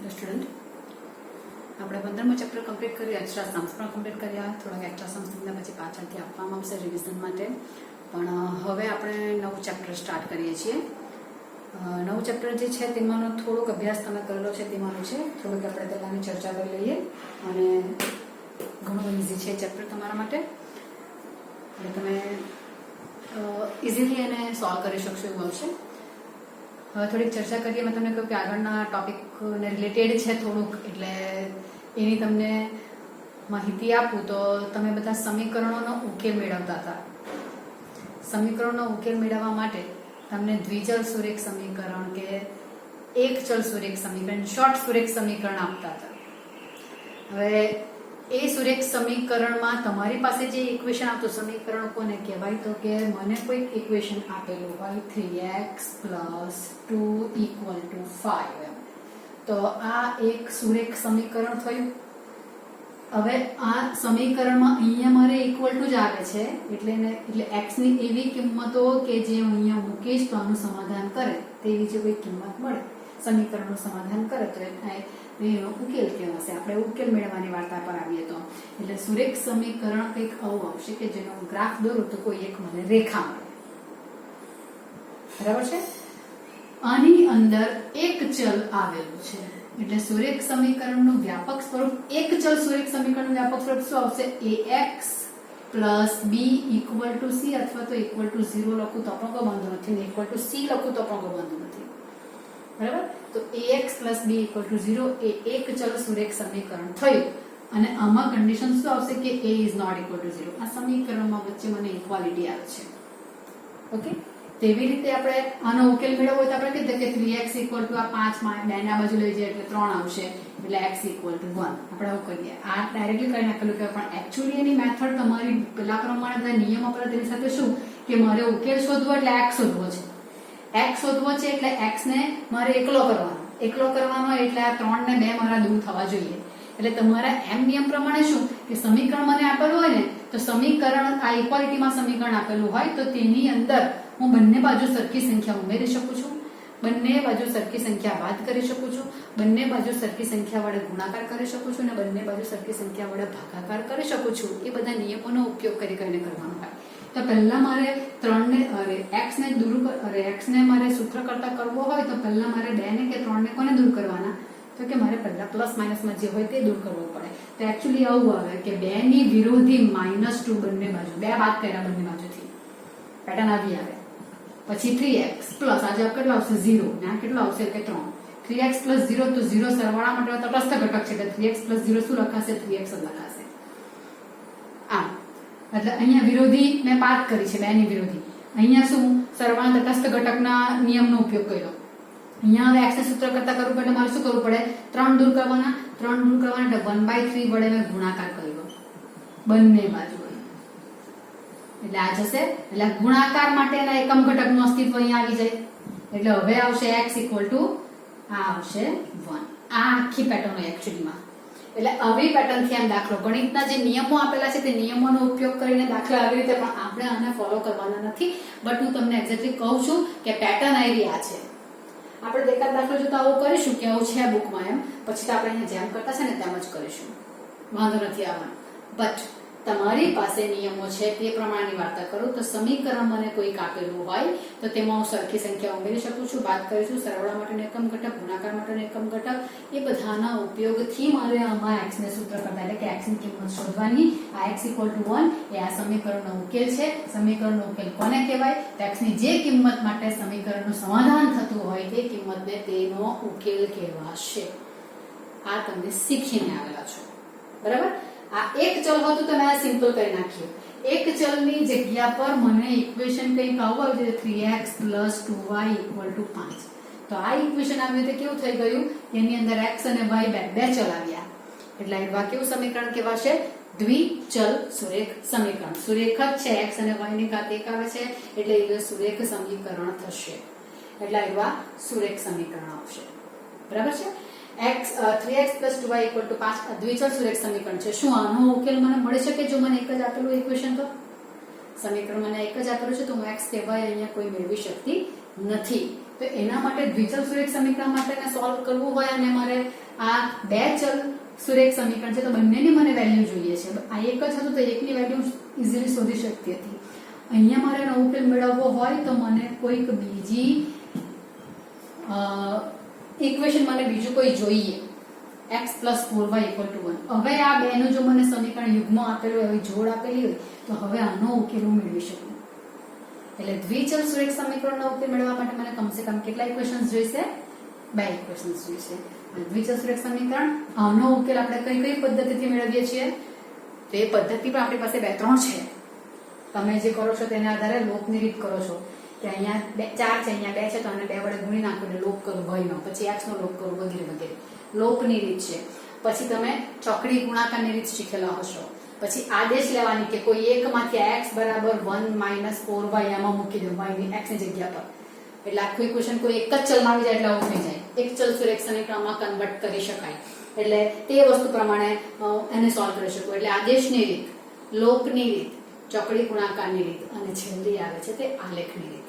Student આપણે 15મો chapter complete કર્યું, extra Sam's પણ કમ્પ્લીટ કર્યા, થોડાક એક્સ્ટ્રા સમ્સ તમને પછી પાછળથી આપવામાં આવશે રિવિઝન માટે. પણ હવે આપણે નવું ચેપ્ટર સ્ટાર્ટ કરીએ છીએ. નવું ચેપ્ટર જે છે તેમાંનો થોડોક અભ્યાસ તમે કરેલો છે તેમાંનો છે, થોડુંક આપણે પહેલાંની ચર્ચા કરી લઈએ અને ઘણું ઇઝી છે ચેપ્ટર તમારા માટે, એટલે તમે ઇઝીલી એને સોલ્વ કરી શકશો એવું આવશે. હવે થોડીક ચર્ચા કરીએ. મેં તમને કહ્યું કે આગળના ટોપિકને રિલેટેડ છે થોડુંક, એટલે એની તમને માહિતી આપું તો તમે બધા સમીકરણોનો ઉકેલ મેળવતા હતા. સમીકરણનો ઉકેલ મેળવવા માટે તમને દ્વિચલ સુરેખ સમીકરણ કે એક ચલ સુરેખ સમીકરણ, શોર્ટ સુરેખ સમીકરણ આપતા હતા. હવે એ સુરેખ સમીકરણમાં તમારી પાસે જે ઇક્વેશન આવતું, સમીકરણ કોને કહેવાય તો કે મને કોઈ ઇક્વેશન આપેલું હોય 3x + 2 = 5 એમ, તો આ એક સુરેખ સમીકરણ થયું. હવે આ સમીકરણમાં અહીંયા મારે ઇક્વલ ટુ જ આવે છે, એટલે x ની એવી કિંમતો કે જે અહીંયા મૂકીશ તો આનું સમાધાન કરે તેવી જે કોઈ કિંમત મળે, સમીકરણનું સમાધાન કરે તો એનો ઉકેલ કહેવાશે. આપણે ઉકેલ મેળવવાની વાર્તા પર આવીએ તો એટલે સુરેખ સમીકરણ કંઈક આવું આવશે કે જેનો ગ્રાફ દોરું તો કોઈ એક મને રેખા મળે, બરાબર છે. આની અંદર એક ચલ આવેલું છે, એટલે સુરેખ સમીકરણનું વ્યાપક સ્વરૂપ, એક ચલ સુરેખ સમીકરણનું વ્યાપક સ્વરૂપ શું આવશે? ax + b = c, અથવા તો = 0 લખું તો પણ કોઈ વાંધો નથી, ને = c લખું તો પણ કોઈ વાંધો નથી, બરાબર. તો ax + b = 0 એ એક ચલ સુરેખ સમીકરણ થયું. અને આમાં કન્ડિશન શું આવશે કે a ≠ 0. આ સમીકરણમાં વચ્ચે મને ઇક્વાલિટી આવે છે. ઓકે, તેવી રીતે આપણે આનો ઉકેલ મેળવવો હોય તો આપણે કહીએ કે 3x = આ 5 માં 2 ના બાજુ લઈ જઈએ એટલે 3 આવશે, એટલે x = 1. આપણે આવું કરીએ, આ ડાયરેક્ટલી કરી નાખેલું કે પણ એક્ચ્યુઅલી એની મેથડ તમારી પેલા પ્રમાણે બધા નિયમ આપણે તેની સાથે શું કે મારે ઉકેલ શોધવો એટલે x શોધવો છે. x શોધવો છે એટલે x ને મારે એકલો કરવાનો એટલે આ 3 ને 2 મારા દૂર થવા જોઈએ. એટલે તમારા એમ નિયમ પ્રમાણે શું કે સમીકરણ મને આપેલું હોય ને તો સમીકરણ આ ઇક્વાલિટીમાં સમીકરણ આપેલું હોય તો તેની અંદર હું બંને બાજુ સરખી સંખ્યા ઉમેરી શકું છું, બંને બાજુ સરખી સંખ્યા બાદ કરી શકું છું, બંને બાજુ સરખી સંખ્યા વડે ગુણાકાર કરી શકું છું, અને બંને બાજુ સરખી સંખ્યા વડે ભાગાકાર કરી શકું છું. એ બધા નિયમોનો ઉપયોગ કરીને કરવાનો હોય. તો પહેલા મારે 3 ને x ને મારે સૂત્ર કરતા કરવો હોય તો પહેલા મારે 2 ને કે 3 ને કોને દૂર કરવાના? તો કે મારે પહેલા પ્લસ માઇનસમાં જે હોય તે દૂર કરવો પડે. તો એક્ચ્યુઅલી આવું આવે કે 2 ની વિરોધી -2 બંને બાજુ, 2 બાદ કર્યા બંને બાજુથી, પેટર્ન આવી આવે. પછી 3x પ્લસ આજે કેટલો આવશે 0, ને આ કેટલો આવશે કે 3. 3x + 0 તો 0 સરવાળા માટે તટસ્થ ઘટક છે, એટલે 3x + 0 શું લખાશે? 3x જ લખાશે. આમ એટલે અહીંયા વિરોધી મેં બાદ કરી છે, 2 ની વિરોધી. અહીંયા શું સરવાળા તટસ્થ ઘટકના નિયમનો ઉપયોગ કર્યો. અહીંયા હવે x ને સૂત્ર કરતા કરવું પડે, મારે શું કરવું પડે? 3 દૂર કરવાના એટલે 1/3 વડે મેં ગુણાકાર કર્યો બંને બાજુ, એટલે આ જશે. એટલે ગુણાકાર માટેના એકમ ઘટકનું અસ્તિત્વ અહીંયા આવી જાય. એટલે હવે આવશે x = આ આવશે 1. આ આખી પેટર્ન હોય એક્ચ્યુઅલીમાં. એટલે આવી પેટર્નથી આમ દાખલો, ગણિતના જે નિયમો આપેલા છે તે નિયમોનો ઉપયોગ કરીને દાખલા આવી રીતે, પણ આપણે આને ફોલો કરવાના નથી. બટ હું તમને એક્ઝેક્ટલી કહું છું કે પેટર્ન આવી આ છે. આપણે એકાદ દાખલો જો તો આવું કરીશું કે આવું છે બુકમાં એમ, પછી તો આપણે અહીંયા જેમ કરતા છે ને તેમ જ કરીશું, વાંધો નથી આવવાનો. બટ તમારી પાસે નિયમો છે તે પ્રમાણેની વાર્તા કરું તો સમીકરણ મને કોઈક આપેલું હોય તો તેમાં હું સરખી સંખ્યા ઉમેરી શકું છું, બાદ કરીશું, સરવાળા માટેનો એકમ ઘટક, ગુણાકાર માટેનો એકમ ઘટક, એ બધાના ઉપયોગથી મારે આમાં x ને સૂત્ર કરતા એટલે કે x ની કિંમત શોધવાની. આ x = 1 એ આ સમીકરણનો ઉકેલ છે. સમીકરણનો ઉકેલ કોને કહેવાય? તો x ની જે કિંમત માટે સમીકરણનું સમાધાન થતું હોય તે કિંમતને તેનો ઉકેલ કહેવાશે. આ તમે શીખીને આવેલા છો, બરાબર. આ એક ચલ હતું તો મેં સિમ્પલ કરી નાખ્યું. એક ચલની જગ્યા પર મને ઇક્વેશન કંઈક આવું આવ્યું છે 3x + 2y = 5. તો આ ઇક્વેશન આવ્યું તો કેવું થઈ ગયું? એની અંદર x અને y બે ચલ આવ્યા, એટલે આ કેવું સમીકરણ કહેવાશે? દ્વિચલ સુરેખ સમીકરણ. સુરેખ જ છે, x અને y ની ઘાત 1 આવે છે એટલે એ સુરેખ સમીકરણ થશે. એટલે આ સુરેખ સમીકરણ આવશે, બરાબર છે. 3x + 2y = 5 દ્વિચલ સુરેખ સમીકરણ છે. શું આનો ઉકેલ મને મળી શકે જો મને એક જ આપેલું ઇક્વેશન? તો સમીકરણ મને એક જ આપેલું છે તો હું x કે y અહીંયા કોઈ મેળવી શકતી નથી. તો એના માટે દ્વિચલ સુરેખ સમીકરણ માટે સોલ્વ કરવું હોય અને મારે આ બે ચલ સુરેખ સમીકરણ છે તો બંનેની મને વેલ્યુ જોઈએ છે. આ એક જ હતું તો એકની વેલ્યુ ઇઝીલી શોધી શકતી હતી. અહીંયા મારે એનો ઉકેલ મેળવવો હોય તો મને કોઈક બીજી ઇક્વેશન મને બીજું કોઈ જોઈએ. x + 4y = 1. હવે આ બેનું જો મને સમીકરણ યુગ્મ આપેલું હોય, જોડ આપેલી હોય તો હવે આનો ઉકેલ હું મેળવી શકું. એટલે દ્વિચલ સુરેખ સમીકરણનો ઉકેલ મેળવવા માટે મને કમસે કમ કેટલા ઇક્વેશન્સ જોઈશે? 2 ઇક્વેશન્સ જોઈશે. અને દ્વિચલ સુરેખ સમીકરણ આનો ઉકેલ આપણે કઈ કઈ પદ્ધતિથી મેળવીએ છીએ? તો એ પદ્ધતિ પણ આપણી પાસે 2-3 છે. તમે જે કરો છો તેના આધારે લોકની રીત કરો છો કે અહીંયા 4 છે, અહીંયા 2 છે તો આને 2 વડે ગુણી નાખો એટલે લોપ કરો y નો, પછી x નો લોપ કરો વગેરે વગેરે. લોકની રીત છે. પછી તમે ચોકડી ગુણાકારની રીત શીખેલા હશો. પછી આદેશ લેવાની કે કોઈ એકમાંથી x = 1 - 4y આમાં મૂકી દો, y ની x ની જગ્યા પર, એટલે આખું ઇક્વેશન કોઈ એક જ ચલમાં આવી જાય એટલે આવું થઈ જાય. એક ચલ સુરેખ સમીકરણમાં કન્વર્ટ કરી શકાય. એટલે તે વસ્તુ પ્રમાણે એને સોલ્વ કરી શકો. એટલે આદેશની રીત, લોકની રીત, ચોકડી ગુણાકારની રીત અને છેલ્લી આવે છે તે આલેખની રીત.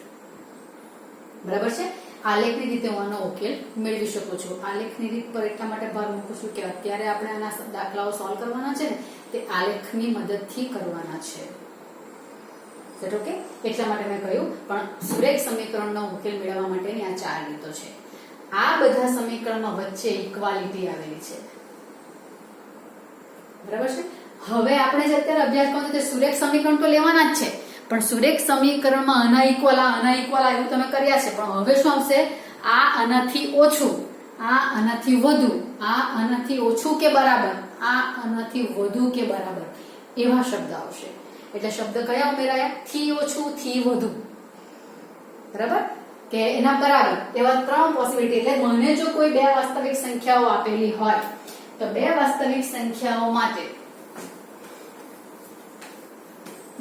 બરાબર છે? આલેખની રીતે હું આનો ઉકેલ મેળવી શકું છું. આલેખની રીત પર એટલા માટે ભાર મૂકું છું કે અત્યારે આપણે આના દાખલાઓ સોલ્વ કરવાના છે ને તે આલેખની મદદથી કરવાના છે. ઓકે, એટલા માટે મેં કહ્યું. પણ સુરેખ સમીકરણનો ઉકેલ મેળવવા માટેની આ 4 રીતો છે. આ બધા સમીકરણમાં વચ્ચે ઇક્વાલિટી આવેલી છે. બરાબર છે? હવે આપણે જે અત્યારે અભ્યાસ કરવાનો તે સુરેખ સમીકરણ તો લેવાના જ છે, પણ સુરેખ સમીકરણમાં આના ઇક્વલ એવું તમે કર્યા છે. પણ હવે શું આવશે? આ આનાથી ઓછું, આ આનાથી વધુ, આ આનાથી ઓછું કે બરાબર, આ આનાથી વધુ કે બરાબર એવા શબ્દ આવશે. એટલે શબ્દ કયા ઉમેરાયા? થી ઓછું, થી વધુ. બરાબર? કે એના બરાબર એવા 3 પોસિબિલિટી. એટલે મને જો કોઈ 2 વાસ્તવિક સંખ્યાઓ આપેલી હોય તો 2 વાસ્તવિક સંખ્યાઓ માટે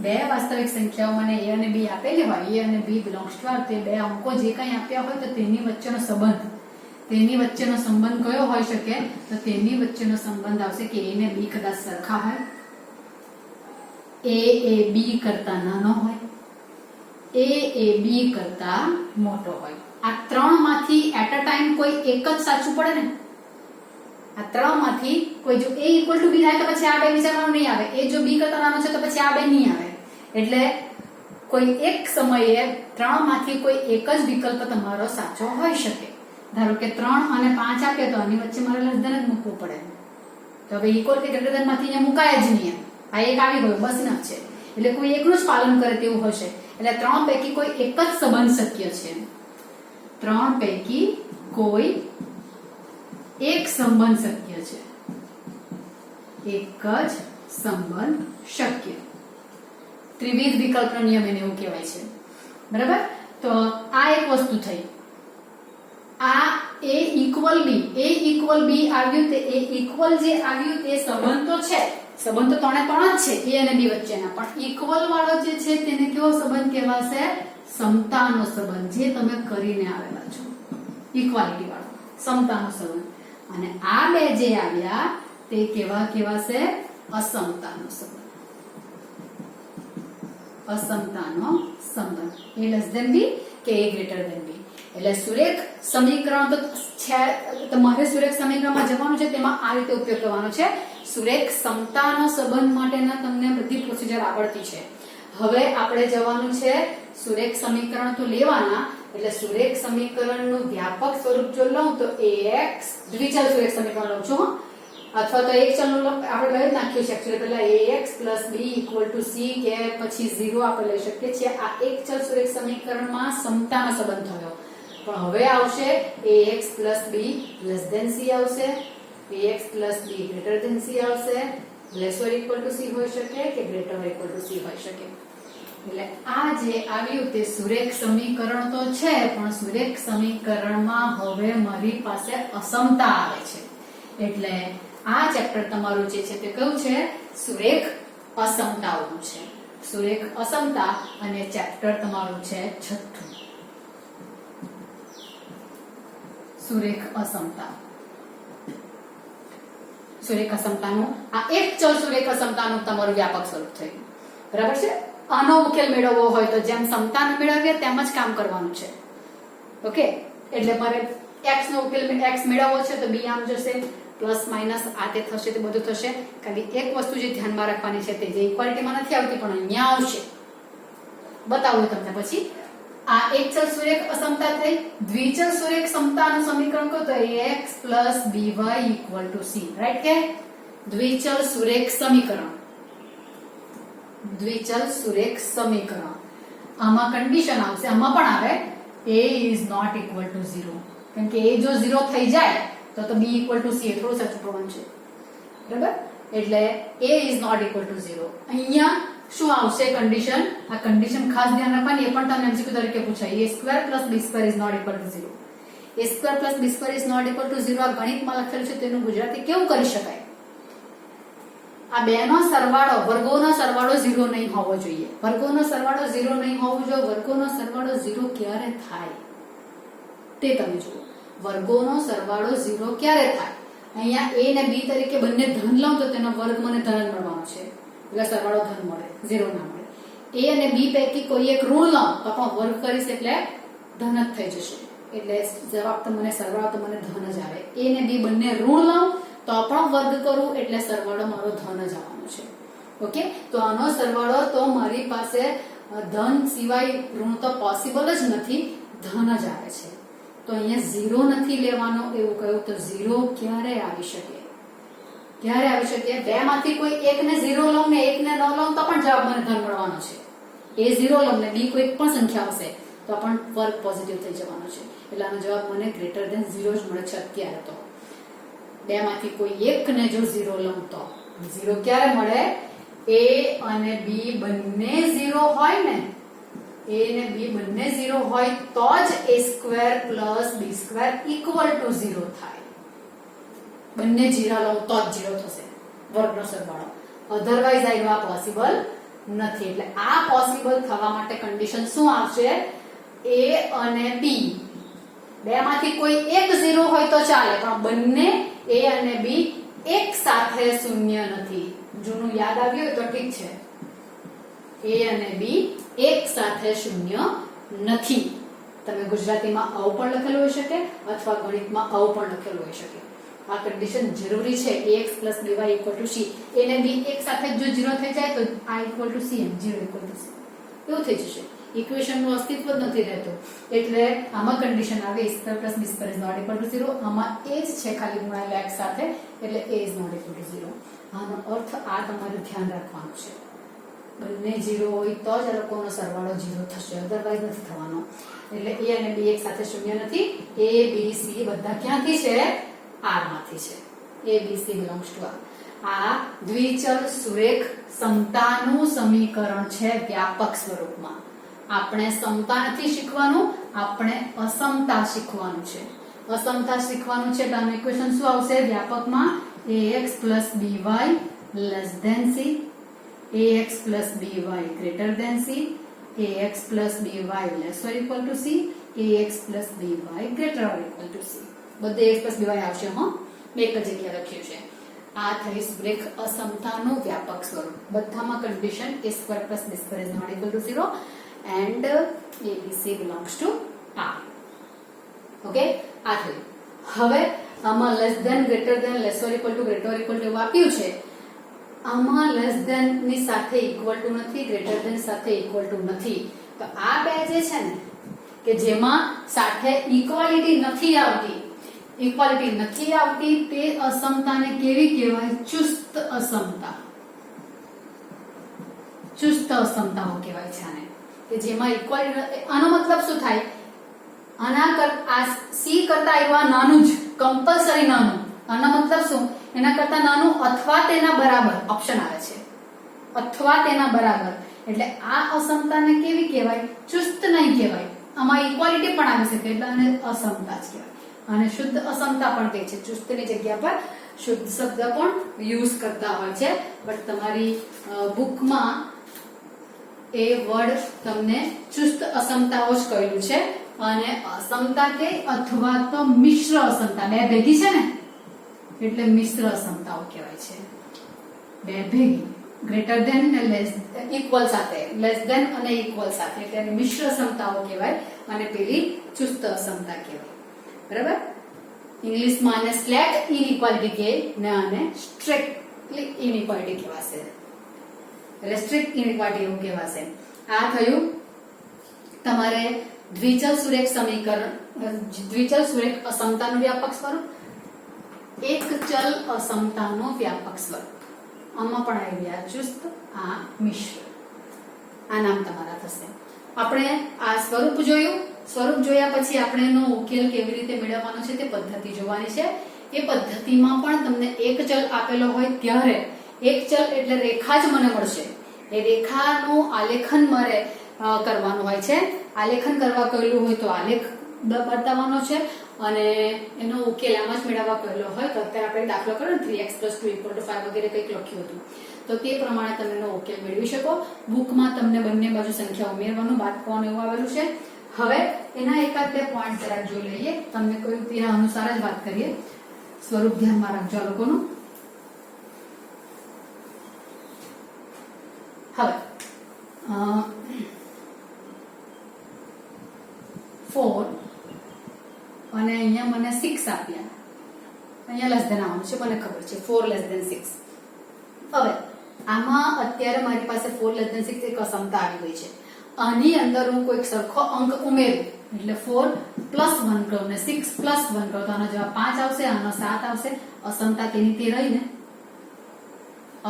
2 વાસ્તવિક સંખ્યાઓ મને a અને b આપેલી હોય, a અને b બિલોંગ્સ ટુ r, તે 2 અંકો જે કંઈ આપ્યા હોય તો તેની વચ્ચેનો સંબંધ કયો હોઈ શકે? તો તેની વચ્ચેનો સંબંધ આવશે કે a ને b કદાચ સરખા હોય, a એ b કરતા નાનો હોય, a એ b કરતા મોટો હોય. આ 3 માંથી એટ અ ટાઈમ કોઈ એક જ સાચું પડે ને? આ 3 માંથી કોઈ જો a = b થાય તો પછી આ બે વિચારવાનું નહીં આવે. a જો b કરતા નાનો છે તો પછી આ બે નહીં આવે. એટલે કોઈ એક સમયે 3 માંથી કોઈ એક જ વિકલ્પ તમારો સાચો હોઈ શકે. ધારો કે 3 અને 5 આપે તો આની વચ્ચે મારે લેસ ધેન જ મૂકવું પડે. તો હવે ઇક્વલ કે ગ્રેટર ધેન માંથી અહીંયા મુકાય જ નહીં. આ એક આવી ગયો, બસ ન છે. એટલે કોઈ એકનું જ પાલન કરે તેવું હશે. એટલે 3 પૈકી કોઈ એક જ સંબંધ શક્ય છે. 3 પૈકી કોઈ એક સંબંધ શક્ય છે. એક જ સંબંધ શક્ય. ત્રિવિધ વિકલ્પનો નિયમ એને એવું કહેવાય છે. બરાબર? તો આ એક વસ્તુ થઈ. આ a = b આવ્યું, તે a ઇક્વલ જે આવ્યું તે સંબંધ તો છે. સંબંધ તો 3 જ છે a અને b વચ્ચેના, પણ ઇક્વલ વાળો જે છે તેને કેવો સંબંધ કહેવાશે? સમતાનો સંબંધ, જે તમે કરીને આવેલા છો. ઇક્વાલિટી વાળો સમતાનો સંબંધ. અને આ બે જે આવ્યા તે કેવા કહેવાશે? અસમતાનો સંબંધ. અસમતાનો સંબંધ. a લેસ ધેન b કે a ગ્રેટર ધેન b. એટલે સુરેખ સમીકરણ તો છે, તમારે સુરેખ સમીકરણમાં જવાનું છે તેમાં આ રીતે ઉપયોગ કરવાનો છે. સુરેખ સમતાનો સંબંધ માટેના તમને બધી પ્રોસિજર આવડતી છે. હવે આપણે જવાનું છે સુરેખ સમીકરણ તો લેવાના. એટલે સુરેખ સમીકરણનું વ્યાપક સ્વરૂપ જો લઉં તો ax દ્વિચલ સુરેખ સમીકરણ લઉં છું, અથવા તો એક ચલનું આપણે લઈ નાખ્યું છે. એક્ચ્યુઅલી પહેલા ax + b = c કે પછી 0 આપણે લઈ શકીએ છીએ. આ એક ચલ સુરેખ સમીકરણમાં સમતાનો સંબંધ થયો. પણ હવે આવશે ax + b c આવશે, ax + b c આવશે. <= c હોઈ શકે કે <= c હોઈ શકે. એટલે આ જે આવ્યું તે સુરેખ સમીકરણ તો છે, પણ સુરેખ સમીકરણમાં હવે મારી પાસે અસમતા આવે છે. એટલે આ ચેપ્ટર તમારું જે છે તે કયું છે? સુરેખ અસમતાઓનું છે. સુરેખ અસમતા અને ચેપ્ટર તમારું છે 6થું. સુરેખ અસમતા. સુરેખ અસમતાનું આ એક ચલ સુરેખ અસમતાનું તમારું વ્યાપક સ્વરૂપ થયું. બરાબર છે? આનો ઉકેલ મેળવવો હોય તો જેમ સમતાનો મેળવીએ તેમ જ કામ કરવાનું છે. ઓકે, એટલે મારે x નો ઉકેલ x મેળવવો છે તો b આમ જશે, પ્લસ માઇનસ આ તે થશે, તે બધું થશે. ખાલી એક વસ્તુ જે ધ્યાનમાં રાખવાની છે તે જે ઇક્વાલિટીમાં નથી આવતી પણ અહીંયા આવશે, બતાવું તમને પછી. આ એકચલ સુરેખ અસમતા થઈ. દ્વિચલ સુરેખ સમતાનું સમીકરણ કહો તો ax by c, રાઈટ કે દ્વિચલ સુરેખ સમીકરણ. દ્વિચલ સુરેખ સમીકરણ આમાં કન્ડિશન આવશે, આમાં પણ આવે a is not equal to 0, કેમ કે a જો 0 થઈ જાય તો b equal to c, થોડું સાચું પ્રમાણ છે, બરાબર. એટલે a is not equal to 0. અહીંયા શું આવશે કન્ડિશન? આ કન્ડિશન ખાસ ધ્યાન રાખવાની, એ પણ તમને MCQ તરીકે પૂછાય. a² + b² is not equal to 0. a² + b² is not equal to 0 આ ગણિતમાં લખેલું છે, તેનું ગુજરાતી કેવું કરી શકાય? આ બેનો સરવાળો, વર્ગોનો સરવાળો 0 નહીં હોવો જોઈએ. વર્ગોનો સરવાળો 0 નહીં હોવો જોઈએ. વર્ગોનો સરવાળો 0 ક્યારે થાય તે તમે જુઓ. વર્ગોનો સરવાળો 0 ક્યારે થાય? અહીંયા a ને b તરીકે બંને ધન લઉં તો તેનો વર્ગ મને ધન જ મળવાનો છે, એટલે સરવાળો ધન મળે, 0 ના મળે. a અને b પૈકી કોઈ એક ઋણ લઉં તો પણ વર્ગ કરીશ એટલે ધન જ થઈ જશે, એટલે જવાબ તો મને સરવાળો તો મને ધન જ આવે. a ને b બંને ઋણ લઉં તો પણ વર્ગ કરું એટલે સરવાળો મારો ધન જ આવવાનો છે. ઓકે, તો આનો સરવાળો તો મારી પાસે ધન સિવાય ઋણ તો પોસિબલ જ નથી, ધન જ આવે છે. તો અહીંયા 0 નથી લેવાનો એવું કહ્યું તો 0 ક્યારે આવી શકે? ક્યારે આવી શકે? બે માંથી કોઈ એકને 0 લઉં ને એકને ન લઉં તો પણ જવાબ મને ધન મળવાનો છે. a 0 લઉં ને b કોઈ પણ સંખ્યા આવશે તો પણ વર્ગ પોઝિટિવ થઈ જવાનો છે, એટલે આનો જવાબ મને ગ્રેટર ધેન 0 જ મળે છે અત્યારે. તો બે માંથી કોઈ એકને જો 0 લઉં તો 0 ક્યારે મળે? a અને b બંને 0 હોય ને, a અને b બંને 0 હોય તો જ a² + b² = 0 થાય. બંને 0 લઉં તો જ 0 થશે વર્ગનો સરવાળો, અધરવાઇઝ આ પોસિબલ નથી. એટલે આ પોસિબલ થવા માટે કન્ડિશન શું આવશે? a અને b બેમાંથી કોઈ એક 0 હોય તો ચાલે, પણ બંને a અને b એક સાથે શૂન્ય નથી. જૂનું યાદ આવ્યું હોય તો ઠીક છે, a અને b એક સાથે શૂન્ય નથી. તમે ગુજરાતીમાં આવું પણ લખેલું હોઈ શકે અથવા ગણિતમાં આવું પણ લખેલું હોઈ શકે. આ કન્ડિશન જરૂરી છે. ax + by = c. a અને b એક સાથે જો 0 થઈ જાય તો i = c and 0 = c એવું થઈ જશે. ઇક્વેશનનું અસ્તિત્વ જ નથી રહેતું. એટલે આમાં કન્ડિશન આવે a² + b² is not equal to 0. આમાં a જ છે ખાલી ગુણાયેલા x સાથે, એટલે a is not equal to 0. આનો અર્થ આ તમારે ધ્યાન રાખવાનું છે. બંને 0 હોય તો જ આ લોકોનો સરવાળો 0 થશે, અધરવાઇઝ નથી થવાનો. એટલે a અને b એક સાથે શૂન્ય નથી. a b c બધા ક્યાંથી છે? r માંથી છે. a b c belongs to r. આ દ્વિચલ સુરેખ સમતાનું સમીકરણ છે વ્યાપક સ્વરૂપમાં. આપણે સમતા નથી શીખવાનું, આપણે અસમતા શીખવાનું છે. અસમતા શીખવાનું છે એટલે આનું ઇક્વેશન શું આવશે વ્યાપકમાં? ax + by c, ax + by greater than c, ax + by less or equal to c, ax + by greater or equal to c. બધે ax + by આવશે. એક જ જગ્યા લખ્યું છે. આ થઈ સુરેખ અસમતાનું વ્યાપક સ્વરૂપ. બધામાં condition a² + b² is not equal to 0 and abc belongs to r. Okay, આ થયું. હવે આમાં less than, greater than, less or equal to, greater or equal to એવું આપ્યું છે. આમાં લેસ ધેન ની સાથે ઇક્વલ ટુ નથી, ગ્રેટર ધેન સાથે ઇક્વલ ટુ નથી. તો આ બે જે છે ને કે જેમાં સાથે ઇક્વાલિટી નથી આવતી, તે અસમતાને કેવી કહેવાય? ચુસ્ત અસમતા. ચુસ્ત અસમતાઓ કહેવાય છે આને, કે જેમાં ઇક્વાલિટી. આનો મતલબ શું થાય? આના c કરતા આવ્યા નાનું જ, કમ્પલસરી નાનું. આનો મતલબ શું? એના કરતા નાનું અથવા તેના બરાબર ઓપ્શન આવે છે, અથવા તેના બરાબર. એટલે આ અસમતાને કેવી કહેવાય? ચુસ્ત નહીં કહેવાય. આમાં ઇક્વાલિટી પણ આવી શકે એટલે આને અસમતા જ કહેવાય. અને શુદ્ધ અસમતા પણ કહે છે. ચુસ્તની જગ્યા પર શુદ્ધ શબ્દ પણ યુઝ કરતા હોય છે, બટ તમારી બુકમાં એ વર્ડ તમને ચુસ્ત અસમતાઓ જ કહ્યું છે. અને અસમતા કે અથવા તો મિશ્ર અસમતા, બે ભેગી છે ને એટલે મિશ્ર અસમતાઓ કહેવાય છે. બે ભેગી ગ્રેટર ધેન ને લેસ ઇક્વલ સાથે, લેસ ધેન અને ઇક્વલ સાથે એટલે એને મિશ્ર સમતાઓ કહેવાય અને પેલી ચુસ્ત અસમતા કહેવાય. બરાબર? ઇંગ્લિશમાં આને સ્લેક ઇનઇક્વાલિટી કહે ને આને સ્ટ્રિક્ટલી ઇનઇક્વાલિટી કહેવાશે. સ્ટ્રિક્ટ ઇનઇક્વાલિટી એવું કહેવાશે. આ થયું તમારે દ્વિચલ સુરેખ સમીકરણ, દ્વિચલ સુરેખ અસમતાનું વ્યાપક સ્વરૂપ, એક ચલ અસમતાનું વ્યાપક સ્વરૂપ. આમાં પણ આવી ગયા ચુસ્ત, આ મિશ્ર. આ નામ તમારા થશે. આપણે આ સ્વરૂપ જોયું. સ્વરૂપ જોયા પછી આપણે એનો ઉકેલ કેવી રીતે મેળવવાનો છે તે પદ્ધતિ જોવાની છે. એ પદ્ધતિમાં પણ તમને એક ચલ આપેલો હોય ત્યારે એક ચલ એટલે રેખા જ મને મળશે. એ રેખાનું આલેખન મારે કરવાનું હોય છે. આલેખન કરવા કહેલું હોય તો આલેખ બતાવવાનો છે અને એનો ઉકેલ આમ જ મેળવવા કહેલો હોય તો અત્યારે આપણે દાખલો કર્યો ને 3x + 2 = 5 વગેરે કંઈક લખ્યું હતું તો તે પ્રમાણે તમે એનો ઉકેલ મેળવી શકો. બુકમાં તમને બંને બાજુ સંખ્યા ઉમેરવાનું, બાદ કરવાનું એવું આવેલું છે. હવે એના એકાદ બે પોઈન્ટ જરાક જોઈ લઈએ. તમને કહ્યું તે અનુસાર જ વાત કરીએ. સ્વરૂપ ધ્યાનમાં રાખજો આ લોકોનું. હવે 4 અને અહીંયા મને 6 આપ્યા. અહીંયા લેસ ધેન આવવાનું છે, મને ખબર છે 4 > 6. હવે આમાં અત્યારે મારી પાસે 4 > 6 એક અસમતા આવી ગઈ છે. આની અંદર હું કોઈક સરખો અંક ઉમેરું એટલે 4 + 1 કરું ને 6 + 1 કરું તો આનો જવાબ 5 આવશે, આનો 7 આવશે. અસમતા તેની તે રહી ને.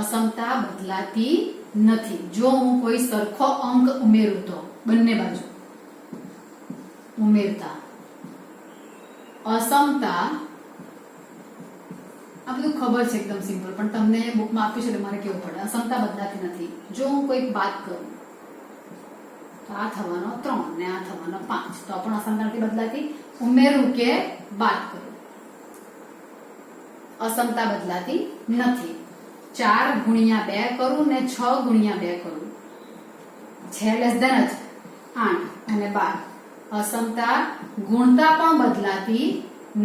અસમતા બદલાતી નથી. જો હું કોઈ સરખો અંક ઉમેરું તો બંને બાજુ ઉમેરતા અસમતા, આ બધું ખબર છે એકદમ સિમ્પલ, પણ તમને બુકમાં આપ્યું છે એટલે મારે કેવું પડે. અસમતા બદલાતી નથી. જો હું કોઈક બાદ કરું તો આ થવાનો 3 ને આ થવાનો 5 તો પણ અસમતા નથી બદલાતી. ઉમેરું કે બાદ કરું અસમતા બદલાતી નથી. 4 × 2 કરું ને 6 × 2 કરું છે લેસ ધેન જ 8 અને 12. અસમતા ગુણતા પણ બદલાતી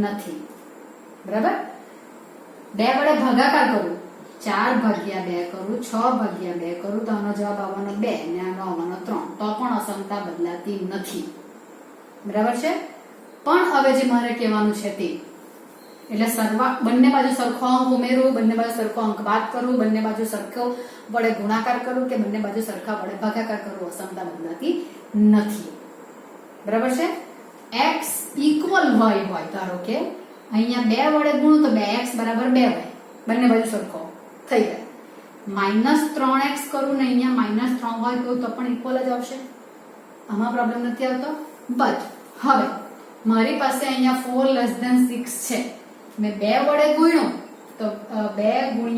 નથી. બરાબર? 2 વડે ભાગાકાર કરું 4 / 2 કરું 6 / 2 કરું તો આનો જવાબ આવવાનો 2 ને આનો આવવાનો 3 તો પણ અસમતા બદલાતી નથી. બરાબર છે? પણ હવે જે મારે કહેવાનું છે તે એટલે બંને બાજુ સરખો અંક ઉમેરું, બંને બાજુ સરખો અંક બાદ કરું, બંને બાજુ સરખો વડે ગુણાકાર કરું કે બંને બાજુ સરખા વડે ભાગાકાર કરું, અસમતા બદલાતી નથી. બરાબર છે? x = y હોય ધારો કે અહીંયા 2 વડે ગુણું તો 2x = 2y, બંને બાજુ સરખો થઈ જાય. -3x કરું ને અહીંયા -3y કરું તો પણ ઇક્વલ જ આવશે. આમાં પ્રોબ્લેમ નથી આવતો. બટ હવે મારી પાસે અહીંયા 4 > 6 છે. મેં 2 વડે ગુણ્યું તો 2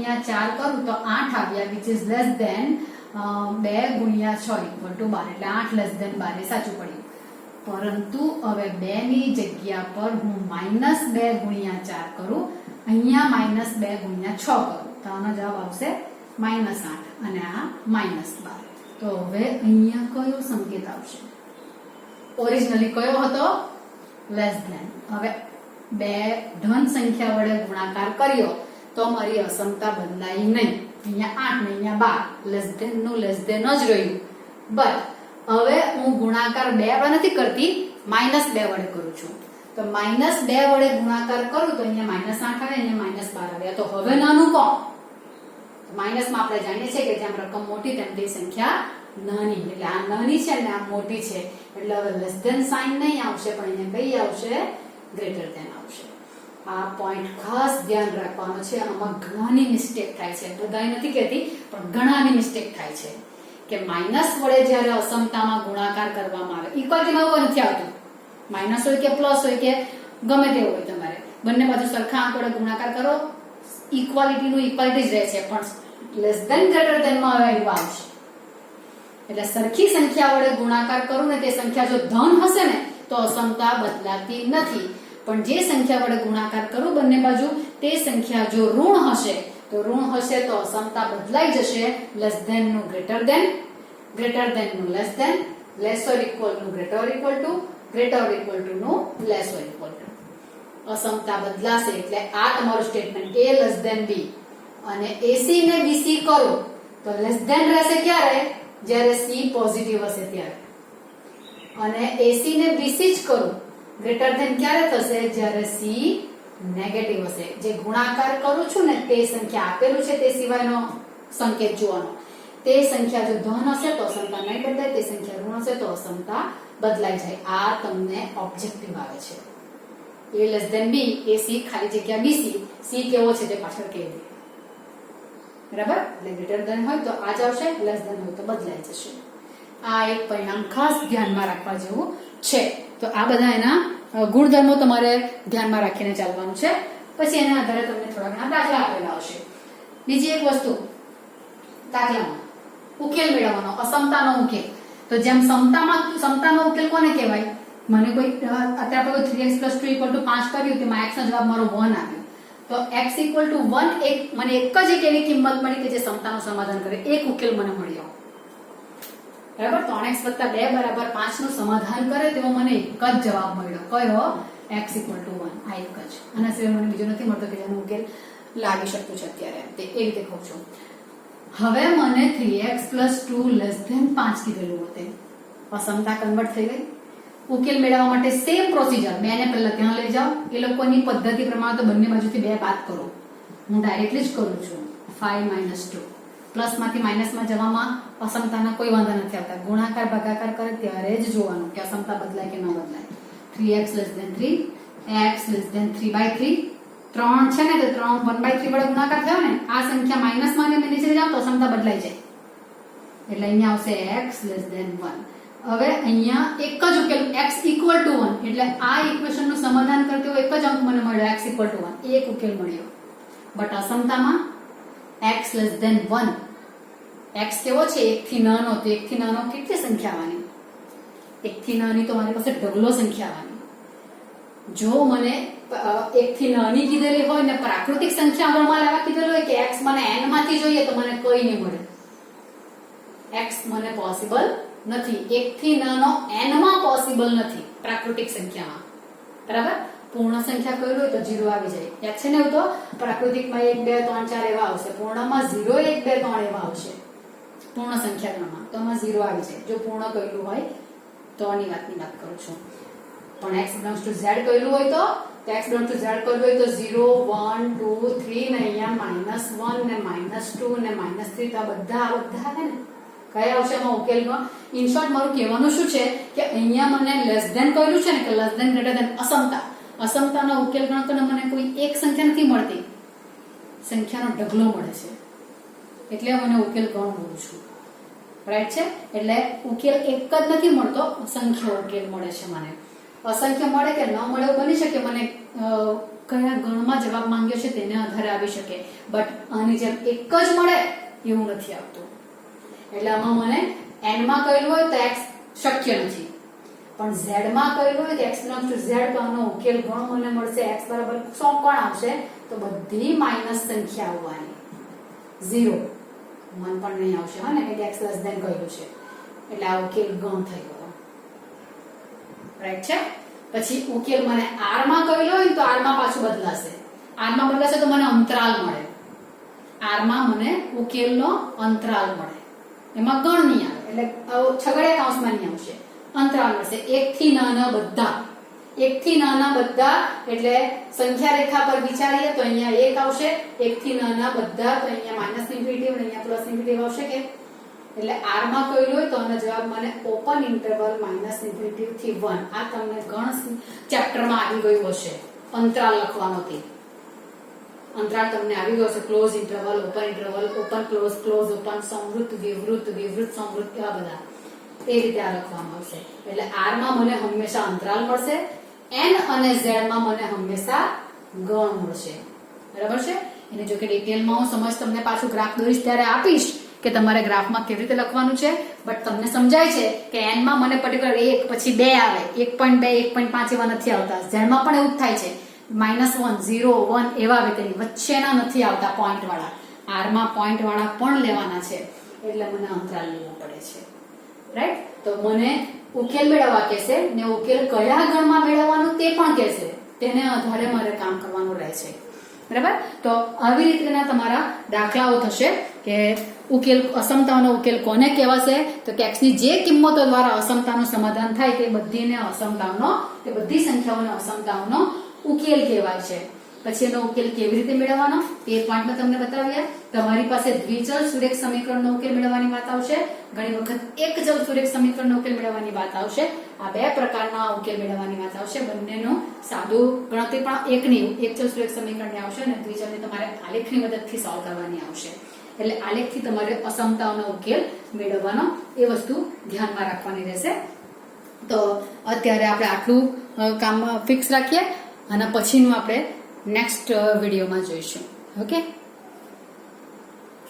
× 4 કરું તો 8 આવ્યા, which is less than 2 × 6 = 12 એટલે 8 > 12 એ સાચું પડ્યું. પરંતુ હવે 2 ની જગ્યા પર હું -2 × 4 કરું, અહીંયા -2 × 6 કરું તો આનો જવાબ આવશે -8 અને આ -12. તો હવે અહીંયા કયો સંકેત આવશે? ઓરિજિનલી કયો હતો? Less than. હવે 2 ધન સંખ્યા વડે ગુણાકાર કર્યો તો મારી અસમતા બદલાઈ નહીં. અહીંયા 8 ને અહીંયા 12 લેસ ધેન નું લેસ ધેન જ રહ્યું. બટ હવે હું ગુણાકાર 2 વડે નથી કરતી, -2 વડે કરું છું. તો -2 વડે ગુણાકાર કરું તો અહીંયા -8 આવે, અહીંયા -12 આવે. તો હવે નાનું કોણ? માઇનસમાં આપણે જાણીએ છીએ કે જેમ રકમ મોટી તેમ તે સંખ્યા નાની. એટલે આ નાની છે ને આ મોટી છે એટલે હવે લેસ ધેન સાઇન નહીં આવશે, પણ અહીંયા કઈ આવશે? ગ્રેટર ધેન આવશે. આ પોઈન્ટ ખાસ ધ્યાન રાખવાનો છે. આમાં ઘણાની મિસ્ટેક થાય છે. બધાય નથી કહેતી પણ ઘણાની મિસ્ટેક થાય છે કે માઇનસ વડે જ્યારે અસમતામાં ગુણાકાર કરવામાં આવે, ઇક્વાલિટીમાં કોઈ નથી આવતું. માઇનસ હોય કે પ્લસ હોય કે ગમે તે હોય, તમારે બંને બાજુ સરખા આંક વડે ગુણાકાર કરો, ઇક્વાલિટીનું ઇક્વાલિટી જ રહે છે. પણ લેસ ધેન ગ્રેટર ધેન માં હવે એવું આવશે. એટલે સરખી સંખ્યા વડે ગુણાકાર કરું ને તે સંખ્યા જો ધન હશે ને તો અસમતા બદલાતી નથી. પણ જે સંખ્યા વડે ગુણાકાર કરું બંને બાજુ તે સંખ્યા જો ઋણ હશે તો અસમતા બદલાઈ જશે. લેસ ધેન નું ગ્રેટર ધેન નું less than, less or equal નું greater or equal to, greater or equal to નું લેસ ઓર ઇક્વલ ટુ. અસમતા બદલાશે એટલે આ તમારું સ્ટેટમેન્ટ A B અને AC ને BC કરો તો લેસ ધેન રહેશે ક્યારે? જ્યારે સી પોઝિટિવ હશે ત્યારે. અને એસી ને બીસી જ કરું, ગ્રેટર ધેન ક્યારે થશે? જ્યારે સી નેગેટિવ હશે. જે ગુણાકાર કરું છું ને તે સંખ્યા આપેલું છે તે સિવાયનો સંકેત જોવાનો. તે સંખ્યા જો ધન હશે તો અસમતા નહીં બદલાય, તે સંખ્યા ઋણ હશે તો અસમતા બદલાઈ જાય. આ તમને ઓબ્જેક્ટિવ આવે છે. એ less than B, A C ખાલી જગ્યા બીસી, સી કેવો છે તે પાછળ કહી દે. બરાબર? એટલે ગ્રેટર ધેન હોય તો આ જ આવશે, લેસ ધેન હોય તો બદલાઈ જશે. આ એક પરિણામ ખાસ ધ્યાનમાં રાખવા જેવું છે. તો આ બધા એના ગુણધર્મો તમારે ધ્યાનમાં રાખીને ચાલવાનું છે. પછી એના આધારે તમને થોડા ઘણા દાખલા આપેલા હશે. બીજી એક વસ્તુ, દાખલામાં ઉકેલ મેળવવાનો, અસમતાનો ઉકેલ. તો જેમ સમતાનો ઉકેલ કોને કહેવાય? મને કોઈ અત્યારે આપણે 3x + 2 = 5 કર્યું, તેમાં x નો જવાબ મારો 1 આવ્યો. તો x = 1, મને એક જ એક એવી કિંમત મળી કે જે સમતાનું સમાધાન કરે. એક ઉકેલ મને મળ્યો. બરાબર? 3x + 2 = 5 નું સમાધાન કરે તેવો મને એક જ જવાબ મળ્યો. કયો? x = 1. આ એક જ. આના સિવાય મને બીજો નથી મળતો કે જેનો ઉકેલ લાવી શકું છું અત્યારે. તે એ રીતે કહું છું. હવે મને 3x + 2 <5 કીધેલું હતું. અસમતા કન્વર્ટ થઈ ગઈ. ઉકેલ મેળવવા માટે સેમ પ્રોસીજર. 2 ને પહેલા ત્યાં લઈ જાઓ. એ લોકોની પદ્ધતિ પ્રમાણે તો બંને બાજુથી 2 બાદ કરો. હું ડાયરેક્ટલી જ કરું છું. 5 - 2. પ્લસ માંથી માઇનસમાં જવામાં અસમતાના કોઈ વાંધા નથી આવતા. ગુણાકાર ભાગાકાર કરે ત્યારે જ જોવાનું કે અસમતા બદલાય કે ન બદલાય. 3x <3, x <3/3. 3 છે ને તો 1/3 વડે ગુણાકાર થયો ને, આ સંખ્યા માઇનસમાં ને નીચે જાવ તો અસમતા બદલાઈ જાય. એટલે અહીંયા આવશે x <1. હવે અહીંયા એક જ ઉકેલ x = 1, એટલે આ ઇક્વેશનનું સમાધાન કરતો એક જ અંક મને મળ્યો, x = 1. એક ઉકેલ મળ્યો. But અસમતામાં x <1. x કેવો છે? 1 થી નાનો. તો 1 થી નાનો કેટલી સંખ્યા આવવાની? 1 થી નાની તો મારી પાસે ઢગલો સંખ્યા આવવાની. જો મને 1 થી નાની કીધેલી હોય ને પ્રાકૃતિક સંખ્યા ગણવા લેવા કીધેલું હોય કે x મને n માંથી જોઈએ તો મને કોઈ નહીં મળે. x મને પોસિબલ નથી. 1 થી નાનો n માં પોસિબલ નથી પ્રાકૃતિક સંખ્યામાં. બરાબર? પૂર્ણ સંખ્યા કઈ હોય તો 0 આવી જાય. યાદ છે ને? એવું તો પ્રાકૃતિકમાં 1 2 3 4 એવા આવશે. પૂર્ણમાં 0 1 2 3 એવા આવશે. પૂર્ણ સંખ્યા ગણમાં તો આમાં 0 આવી જાય. જો પૂર્ણ કરેલું હોય તો આની વાતની વાત કરું છું. પણ x belongs to z કરેલું હોય તો x belongs to z કરેલું હોય તો 0 1 2 3 ને અહીંયા -1 ને -2 ને -3 તો આ બધા આવે ને. કયા આવશે આમાં ઉકેલમાં? ઇન શોર્ટ મારું કહેવાનું શું છે કે અહીંયા મને લેસ ધેન કરેલું છે ને કે લેસ ધેન ગ્રેટર ધેન અસમતા. અસમતાનો ઉકેલ ગણતરીને મને કોઈ એક સંખ્યા નથી મળતી, સંખ્યાનો ઢગલો મળે છે. એટલે મને ઉકેલ ગણ બોલું છું. રાઈટ છે? એટલે ઉકેલ એક જ નથી મળતો, અસંખ્ય ઉકેલ મળે છે મને. અસંખ્ય મળે કે ન મળે બની શકે. મને કયા ગણમાં જવાબ માંગ્યો છે તેને આધારે આવી શકે. બટ આની જેમ એક જ મળે એવું નથી આવતું. એટલે આમાં મને n માં કરેલું હોય તો x શક્ય નથી, પણ z માં કરેલું હોય તો x belongs to z તો આનો ઉકેલ ગણ મને મળશે. x બરાબર 100 કોણ આવશે? તો બધી માઈનસ સંખ્યા આવવાની. 0 1 પણ નહીં આવશે. હા ને? એટલે x < કરેલું છે એટલે આ ઉકેલ ગણ થઈ ગયો. રાઈટ છે? પછી ઉકેલ મને r માં કરેલો હોય તો r માં પાછું બદલાશે. r માં બદલાશે તો મને અંતરાલ મળે. r માં મને ઉકેલનો અંતરાલ મળે. એમાં ગણ નહીં આવે. એટલે છગડીયા કૌંસમાં નહીં આવશે. અંતરાલ મળશે. 1 થી નાના બધા. 1 થી નાના બધા એટલે સંખ્યા રેખા પર વિચારીએ તો અહીંયા 1 આવશે. 1 થી નાના બધા તો અહીંયા -∞ અને અહીંયા +∞ આવશે કે? એટલે r માં કરેલું હોય તો આનો જવાબ મને ઓપન ઇન્ટરવલ -∞ થી 1. આ તમને ગણ ચેપ્ટરમાં આવી ગયું હશે. અંતરાલ લખવાનો તે અંતરાલ તમને આવી ગયો છે. Close interval, open close, close open, સંવૃત્ત વિવૃત્ત, વિવૃત્ત સંવૃત્ત, એવા બધા એ રીતે આ લખવામાં આવશે. એટલે r માં મને હંમેશા અંતરાલ મળશે. n અને z માં મને હંમેશા ગણ મળશે. બરાબર છે? એને જો કે ડિટેલમાં હું સમજ તમને પાછું ગ્રાફ દોરીશ ત્યારે આપીશ કે તમારે ગ્રાફમાં કેવી રીતે લખવાનું છે. બટ તમને સમજાય છે કે n માં મને પર્ટિક્યુલર 1 પછી 2 આવે, 1.2 1.5 એવા નથી આવતા. z માં પણ એવું જ થાય છે. -1 0 1 એવા આવે, તેની વચ્ચેના નથી આવતા પોઈન્ટ વાળા. r માં પોઈન્ટ વાળા પણ લેવાના છે. એટલે મને અંતરાલ લેવો પડે છે. રાઈટ? તો મને ઉકેલ મેળવવા કહેશે ને ઉકેલ કયા ગણમાં મેળવવાનું તે પણ કહેશે. તેને આધારે મારે કામ કરવાનું રહે છે. બરાબર? તો આવી રીતના તમારા દાખલાઓ થશે કે ઉકેલ અસમતાઓનો ઉકેલ કોને કહેવાશે તો કે x ની જે કિંમતો દ્વારા અસમતાનું સમાધાન થાય તે બધી સંખ્યાઓનો અસમતાઓનો ઉકેલ કહેવાય છે. પછી એનો ઉકેલ કેવી રીતે મેળવવાનો તે પોઈન્ટમાં તમને બતાવ્યા. તમારી પાસે દ્વિચલ સુરેખ સમીકરણનો ઉકેલ મેળવવાની વાત આવશે, ઘણી વખત એકચલ સુરેખ સમીકરણનો ઉકેલ મેળવવાની વાત આવશે. આ બે પ્રકારના ઉકેલ મેળવવાની વાત આવશે. બંનેનો સાદું ગણતરી પણ એકચલ સુરેખ સમીકરણની આવશે અને દ્વિચલની તમારે આલેખની મદદથી સોલ્વ કરવાની આવશે. એટલે આલેખથી તમારે અસમતાઓનો ઉકેલ મેળવવાનો એ વસ્તુ ધ્યાનમાં રાખવાની રહેશે. તો અત્યારે આપણે આટલું કામ ફિક્સ રાખીએ અને પછીનું આપણે નેક્સ્ટ વિડીયોમાં જોઈશું. ઓકે.